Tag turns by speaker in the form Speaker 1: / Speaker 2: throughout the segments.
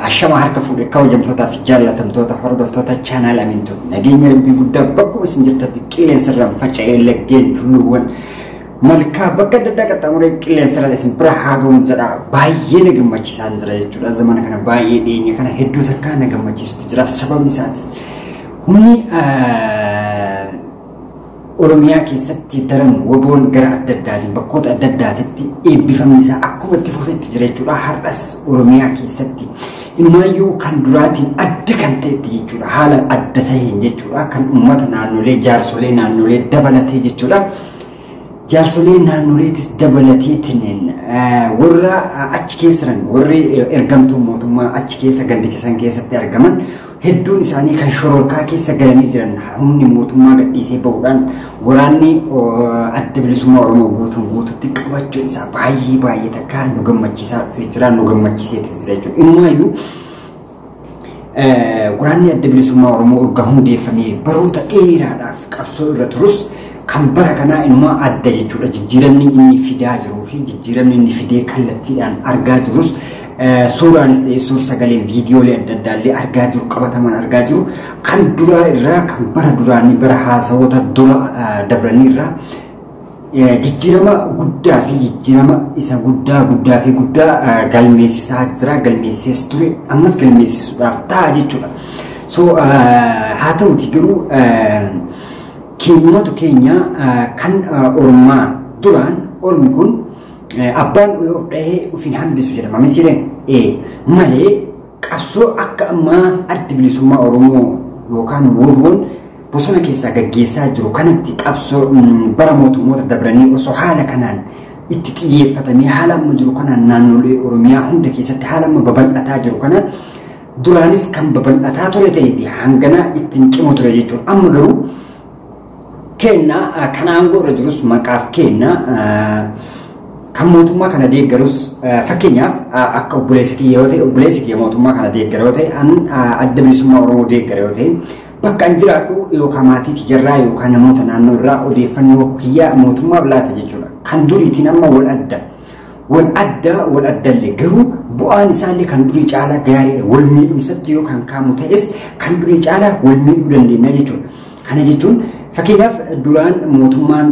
Speaker 1: Ashama harka fuudhee kabajamtootaa fi jaallatamtoota hordoftoota chaanaal Amintuu nageenya rabbii guddaa bakkuma isin jirtatti qilleensarraan faca'ee laggeen tulluuwwan malkaa bakka adda addaa qaxxaamuree qilleensarraan isin bira haa ga'uun jedha baay'ee na gammachiisaan jira jechuudha. Zamana kana baay'ee dhiyeenya kana hedduu takkaa na gammachiisutu jira. Sababni isaatis humni Oromiyaa keessatti daran waboon gara adda addaatiin bakkoota adda addaatitti eebbifamni isaa akkuma itti fufetti jira jechuudha. Har'as Oromiyaa keessatti inumayyuu kan duraatiin adda kan ta'etti jechuudha. Haala adda ta'een jechuudha. Kan uummata naannolee jaarsolee naannolee dabalatee jechuudha. Jaarsolee naannoleetis dabalateetiin warra achi keessa jiran warri ergamtuu mootummaa achi keessa gandichisan keessatti argaman hedduun isaanii kan shororkaa keessa galanii jiran humni mootummaa gadhiisee bahuudhaan waraanni adda bilisummaa Oromoo guutuutti qabachuun isaa baay'ee takkaa nu gammachiisaa dhufee jira. Nu gammachiiseetti jira jechuudha. Inumaayyuu waraanni adda bilisummaa Oromoo urga hundeeffamee baroota dheeraadhaaf qabsoo irra turus kan bara kanaa inumaa adda jechuudha. Jijjiiramni inni fidaa jiruu fi jijjiiramni inni fidee kallattiidhaan argaa jirus suuraanis ta'ee suur-sagaleen viidiyoolee adda addaallee argaa jiru qabataman argaa jiru kan duraa irraa kan bara duraanii bara haasawoota dura dabranii irraa jijjiirama guddaa fi jijjiirama isa guddaa fi guddaa galmeessisaa jira. Galmeessisees ture ammas galmeessisuudhaaf ta'a jechuudha. So haa ta'uti garuu keenyumatu keenya kan Oromaa duraan Ormi kun abbaan of dhahee ufin hambisu jedhama mitiire malee qabsoo akka ammaa adda bilisummaa Oromoo yookaan woboon bosona keessaa gaggeessaa jiru kanatti qabsoo bara mootummoota dabranii osoo haala kanaan itti xiyyeeffatamee haala amma jiru kanaan naannolee Oromiyaa hunda keessatti haala amma babal'ataa jiru kanaan duraanis kan babal'ataa ture ta'eeti hangana ittiin cimu ture jechuudha. Amma garuu kenna kan aangoo irra jirus maqaaf kenna kan mootummaa kana deeggarus fakkeenyaaf akka obboleessi kiyya yoo ta'e obboleessi kiyya mootummaa kana deeggara yoo ta'e adda bilisummaa Oromoo deeggara yoo ta'e bakka an jiraadhu yookaan maatii kiyyarraa yookaan namoota naannoo irraa odeeffannoo kiyya mootummaaf laata jechuudha. Kan duriitiin amma wal addallee garuu bu'aan isaallee kan durii caalaa gaariidha. Wal miidhumsatti yoo kan kaamu ta'es kan durii caalaa wal miidhuu dandeenya jechuudha. Kana jechuun fakkeenyaaf duraan mootummaan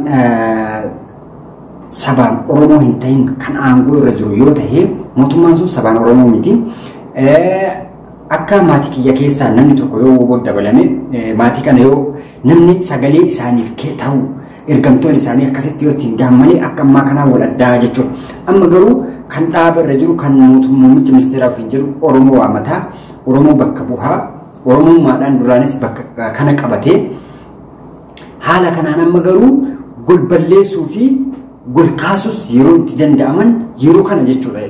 Speaker 1: sabaan Oromoo hin ta'in kan aangoo irra jiru yoo ta'e mootummaan sun sabaan Oromoo miti. Akka maatii kiyya keessaa namni tokko yoo woboo dabalame maatii kana yoo namni sagalee isaaniif ta'u ergamtoon isaanii akkasitti yoo ittiin gaammanii akka ammaa kanaa wal addaa jechuudha. Amma garuu kan dhaaba irra jiru kan muummicha ministeeraaf hin jiru Oromoo waamataa Oromoo bakka bu'aa Oromummaadhaan duraanis bakka kana qabatee haala kanaan amma garuu golballeessuu fi golkaasus yeroo itti danda'aman yeroo kana jechuudha.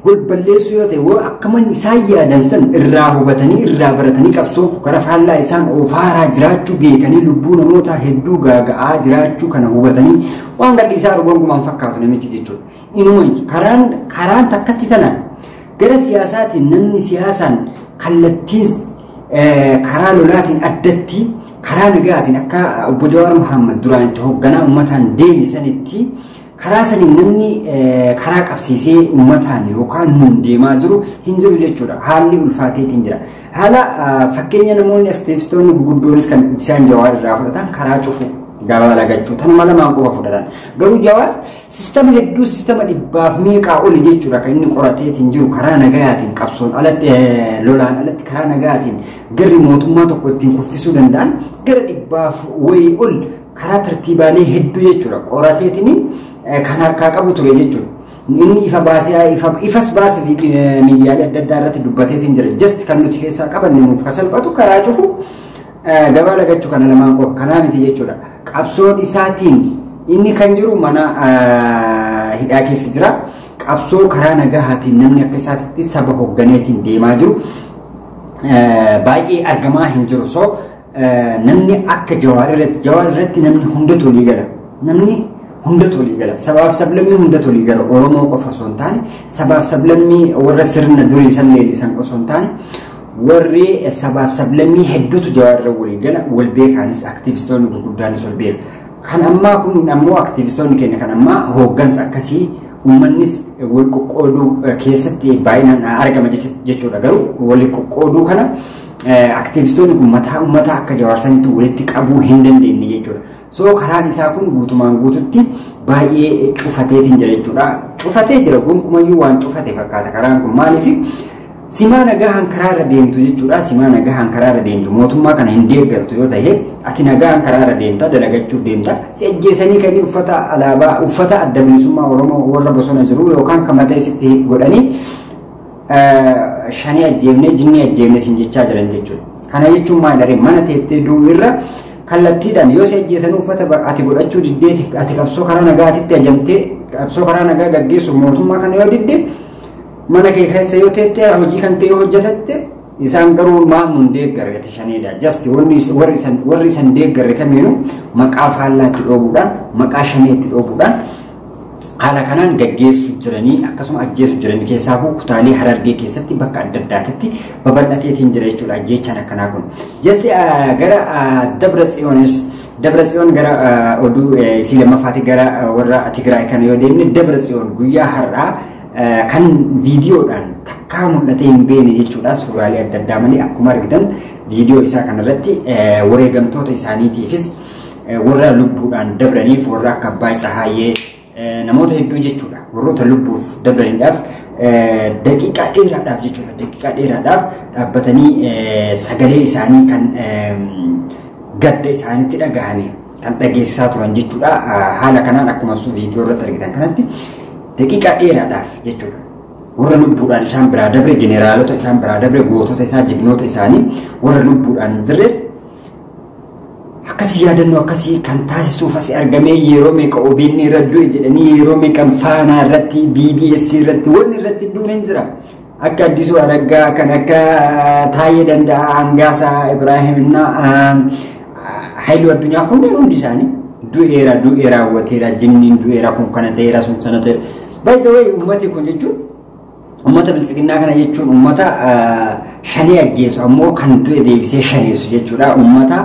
Speaker 1: Golballeessuu yoo ta'e woo akkaman isaan yaadan san irraa hubatanii irraa baratanii qabsoo gara faallaa isaan oofaaraa jiraachuu beekanii lubbuu namoota hedduu gaaga'aa jiraachuu kana hubatanii waan gadhiisaa dhugongumaan fakkaatu namichi jechuudha. Inuma karaan takkatti tanaan gara siyaasaatiin namni siyaasaan kallattiin karaa lolaatiin addatti karaa nagaatiin akka obbo Jawaar Muhammad duraan itti hoogganaa uummataan deebisanitti karaa saniin namni karaa qabsiisee uummataan yookaan nuun deemaa jiru hin jiru jechuudha. Haalli ulfaateetiin jira. Haala fakkeenya namoonni aktiivistoonni gurguddoonis kan isaan Jawaar irraa fudhatan karaa cufu gabaa lagachuu tanuma lamaan qofa fudhatan. Garuu Jawaar sistama hedduu sistama dhibbaaf meeqaa oli jechuudha kan inni qorateetiin jiru karaa nagayaatiin qabsoon alatti lolaan alatti karaa nagayaatiin garri mootummaa tokko ittiin kuffisuu danda'an gara dhibbaaf wayii ol karaa tartiibaalee hedduu jechuudha qorateetiin kan harkaa qabu ture jechuudha. Inni ifas baasee miidiyaalee adda addaa irratti dubbateetiin jira. Just kan nuti keessaa qabanne nuuf kasalphatu karaa cufu gabaa lagachuu kana lamaan qofa kanaa miti jechuudha. Qabsoon isaatiin inni kan jiru mana hidhaa keessa jira. Qabsoo karaa nagahaatiin namni akka isaatti saba hoogganeetiin deemaa jiru baay'ee argamaa hin jiru. So namni akka Jawaar irratti namni hundatu walii gala. Namni hundatu walii gala. Sabaaf sablammii hundatu walii gala. Oromoo qofa osoo hin taane sabaaf sablammii warra sirna durii san leellisan osoo hin taane warri sabaaf sablammii hedduutu Jawaar irra walii gala. Wal beekaanis aktiivistoonni gurguddaanis wal beeku. Kan ammaa kun ammoo aktiivistoonni keenya kan ammaa hooggansa akkasii uummannis wal qoqqooduu keessatti baay'inaan argama jechuudha. Garuu wal qoqqooduu kana aktivistoonni kun mataa uummataa akka jawaarsanitti walitti qabuu hin dandeenye jechuudha. So karaan isaa kun guutumaan guututti baay'ee cufateetiin jira jechuudha. Cufatee jira gonkumayyuu waan cufate fakkaata karaan kun maaliif simaa nagahaan karaarra deemtu jechuudha. Simaa nagahaan karaarra deemtu mootummaa kana hin deeggartu yoo ta'e ati nagahaan karaarra deemta dalagachuuf deemta si ajjeesanii kan uffata alaabaa uffata adda bilisummaa Oromoo warra bosona jiru yookaan kan mataa isitti godhanii shanii ajjeefne jinni ajjeefne sin jechaa jiran jechuudha. Kana jechuun maal mana teettee du'u irra kallattiidhaan yoo si ajjeesan uffata ati godhachuu diddeeti ati qabsoo karaa nagaatitti ajamtee qabsoo karaa nagaa gaggeessu mootummaa kana yoo didde mana kee keessa yoo teettee hojii kan ta'e hojjetatte isaan garuu maamuun deeggarre shaniidha. Just warri san deeggarre kamiinuu maqaa faallaatti dhoobuudhaan maqaa shaneetti dhoobuudhaan haala kanaan gaggeessu jiranii akkasuma ajjeesu jiranii keessaafuu kutaalee Harargee keessatti bakka adda addaatti babal'ateetiin jira jechuudha. Ajjeechaan akkanaa kun just gara Dabratsiyoon gara oduu isii lammaffaatti gara warra Tigraay kana yoo deemne Dabratsiyoon guyyaa har'aa kan viidiyoodhaan takkaa mul'atee hin beekne jechuudha. Suuraalee adda addaa malee akkuma argitan viidiyoo isaa kanarratti wareegamtoota isaaniitiifis warra lubbuudhaan dabraniif warra akka Abbaay Tsahaayyee namoota hedduu jechuudha. Warroota lubbuuf dabraniidhaaf daqiiqaa dheeraadhaaf jechuudha. Daqiiqaa dheeraadhaaf dhaabbatanii sagalee isaanii kan gadda isaanitti dhagahanii kan dhageessisaa turan jechuudha. Haala kanaan akkuma viidiyoo irratti argitan kanatti daqiiqaa dheeraadhaaf jechuudha. Warra lubbuudhaan isaan biraa dabre jeneraalota isaan biraa dabre gootota isaa jignoota isaanii warra lubbuudhaan hin jirreef akkasii yaadannoo akkasii kan taasisuuf as argamee yeroo meeqa OBN irra du'e jedhanii yeroo meeqa Faanaa irratti BBS irratti wanni irratti du'e hin jira. Akka Addisuu Araggaa kan akka Taayyee Danda'aa Hangaasaa Ibraahimina Haayiluu Addunyaa kunneen hundi isaanii du'eera raawwateera jinniin du'eera kun kana ta'eera sun sana ta'eera. By the way ummati kun jechuun ummata bilisiginnaa kana jechuun ummata shanii ajjeesu ammoo kan du'e deebisee shaneessu jechuudha. Ummata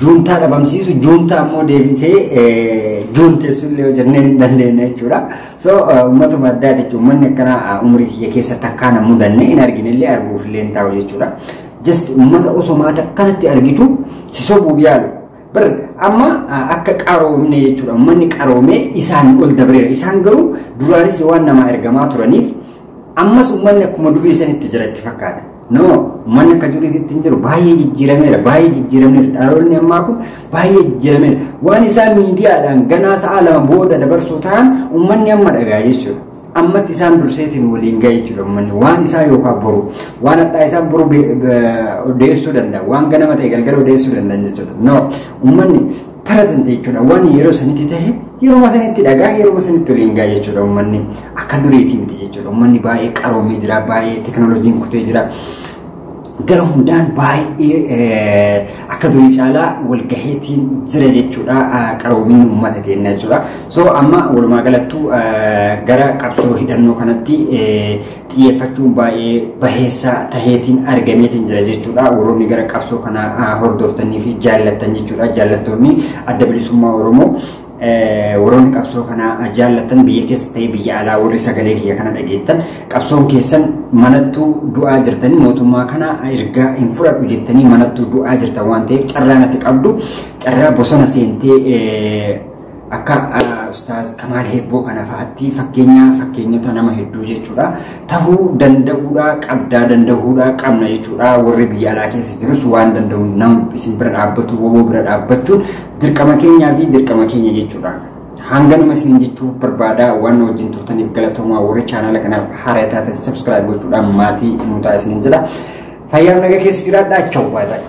Speaker 1: juuntaa dhabamsiisu juuntaa ammoo deebisee juunteessu illee hojjennee hin dandeenye jechuudha. So ummatuma addaa jechuun uummanni akkana umurii kiyya keessatti akkaan mudanne hin argine illee arguuf illee hin taa'u jechuudha. Just ummata osoo maata akkanatti argitu si sobuuf yaalu. Amma akka qaroomne jechuudha. Uummanni qaroomee isaan ol dabreera. Isaan garuu duraanis waan nama ergamaa turaniif ammas uummanni akkuma durii sanitti jira itti fakkaata. No, uummanni akka duriitti hin jiru baay'ee jijjiirameera. Dhaloonni ammaa kun baay'ee jijjiirameera. Waan isaan miidiyaadhaan ganaa sa'a lama booda dabarsuu ta'an uummanni amma dhagaa jechuudha. Ammatti isaan durseetiin waliin gahe jechuudha. Uummanni waan isaa yookaan boru waan addaa isaa boru odeessuu danda'a. Waan ganama ta'e galgala odeessuu danda'a jechuudha. No, uummanni present jechuudha. Waan yeroo sanitti ta'e yeroo sanitti dhagaa yeroo sanitti waliin gahe jechuudha. Uummanni akka duriitii miti jechuudha. Uummanni baay'ee qaroomee jira. Baay'ee teknooloojiin kutee jira. Gara hundaan baay'ee akka durii caalaa walgaheetiin jira jechuudha. Qaroominni uummata keenya jechuudha. So amma walumaa galattuu gara qabsoo hidhannoo kanatti xiyyeeffachuun baay'ee baheessa taheetiin argameetiin jira jechuudha. Warroonni gara qabsoo kana hordoftanii fi jaallattan jechuudha. Jaallattoonni adda bilisummaa Oromoo warroonni qabsoo kana jaallatan biyya keessa ta'ee biyya alaa warri sagalee kiyya kana dhageettan qabsoon keessan manattuu du'aa jirtanii mootummaa kana erga hin fudhadhu jettanii manattuu du'aa jirtan waan ta'eef carraa natti qabdu carraa bosona seentee akka Ustaaz Kamaal Hebboo kana fa'aatti fakkeenyota nama hedduu jechuudha. Tahuu danda'uudha qabna jechuudha. Warri biyya alaa keessa jirus waan danda'u nama isin bira dhaabbatu woboo bira dhaabbachuun dirqama keenyaa fi dirqama keenya jechuudha. Hanga nama isin jechuu barbaada waan wajjin turtaniif galatoomaa warri chaanala kanaaf haaraa taatan subscribe gochuudhaan maatii nutaa isin jira. Fayyaa nagaa keessa jiraadhaa. Chawwaa.